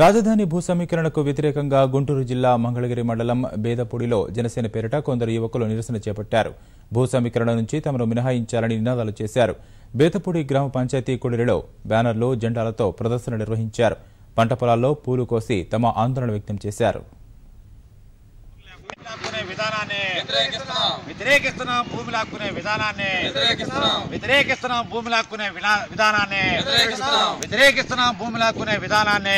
రాజధాని భూ సమీకరణకు వ్యతిరేకంగా గుంటూరు జిల్లా మంగళగిరి మండలం బేదపూడిలో జనసేన పేరిట కొందరు యువకులు నిరసన చేపట్టారు. భూ సమీకరణ నుంచి తమను మినహాయించాలని నినాదాలు చేశారు. బేదపూడి గ్రామ పంచాయతీ కూడలిలో బ్యానర్లు, జెండాలతో ప్రదర్శన నిర్వహించారు. పంట పొలాల్లో పూలు కోసి తమ ఆందోళన వ్యక్తం చేశారు. భూమి లాక్కునే విధానాన్ని వ్యతిరేకిస్తున్నాం. భూమి లాక్కునే విధానాన్ని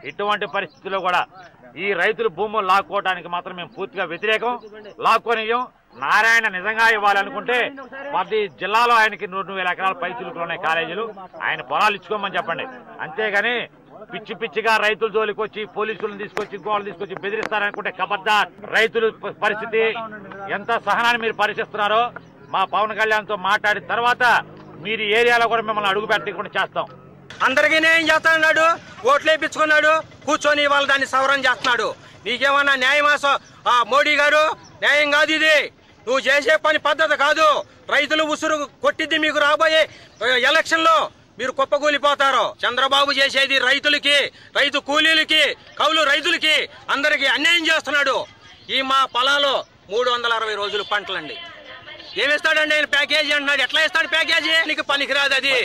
ఇటువంటి పరిస్థితుల్లో కూడా ఈ రైతులు భూములు లాక్కోవడానికి మాత్రం మేము పూర్తిగా వ్యతిరేకం. లాక్కోనియం. నారాయణ నిజంగా ఇవ్వాలనుకుంటే ప్రతి జిల్లాలో ఆయనకి 100,000 ఎకరాల పైచిలుకులు ఉన్నాయి కాలేజీలు. ఆయన పొలాలు ఇచ్చుకోమని చెప్పండి. అంతేగాని పిచ్చి పిచ్చిగా రైతుల జోలికి వచ్చి పోలీసులను తీసుకొచ్చి గోడలు తీసుకొచ్చి బెదిరిస్తారనుకుంటే ఖబర్దార్. రైతుల పరిస్థితి ఎంత సహనాన్ని మీరు పరీక్షిస్తున్నారో మా పవన్ కళ్యాణ్తో మాట్లాడిన తర్వాత మీరు ఏరియాలో కూడా మిమ్మల్ని అడుగు పెట్టకుండా చేస్తాం. అందరికీ న్యాయం చేస్తాడు. ఓట్లు వేయించుకున్నాడు, కూర్చొని వాళ్ళు దాన్ని సవరణ చేస్తున్నాడు. నీకేమన్నా న్యాయమాసం మోడీ గారు? న్యాయం కాదు ఇది. నువ్వు చేసే పని పద్ధతి కాదు. రైతులు ఉసురు కొట్టిద్ది. మీకు రాబోయే ఎలక్షన్ లో మీరు కుప్పకూలిపోతారు. చంద్రబాబు చేసేది రైతులకి, రైతు కూలీలకి, కౌలు రైతులకి అందరికి అన్యాయం చేస్తున్నాడు. ఈ మా పొలాలు 360 రోజులు పంటలండి. ఏమిస్తాడండి ఆయన ప్యాకేజీ అంటున్నాడు. ఎట్లా ఇస్తాడు ప్యాకేజీ? నీకు పనికిరాదు అది.